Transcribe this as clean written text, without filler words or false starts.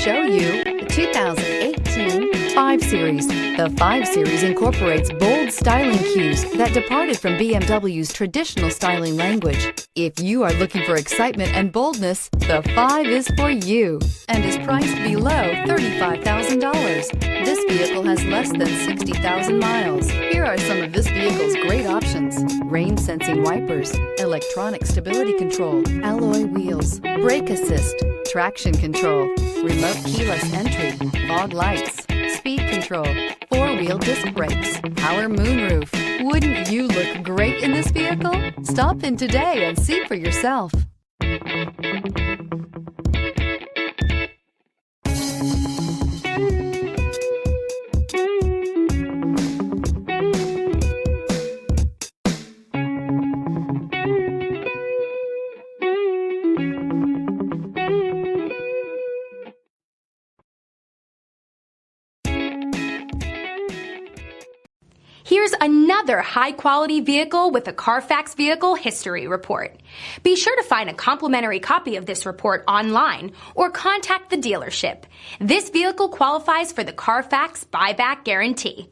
Show you the 2018 5 Series. The 5 Series incorporates bold styling cues that departed from BMW's traditional styling language. If you are looking for excitement and boldness, the 5 is for you and is priced below $35,000. This vehicle has less than 60,000 miles. Here are some of this vehicle's great options: rain-sensing wipers, electronic stability control, alloy wheels, brake assist, traction control, remote keyless entry, fog lights, speed control, 4-wheel disc brakes, power moonroof. Wouldn't you look great in this vehicle? Stop in today and see for yourself. Here's another high-quality vehicle with a Carfax Vehicle History Report. Be sure to find a complimentary copy of this report online or contact the dealership. This vehicle qualifies for the Carfax Buyback Guarantee.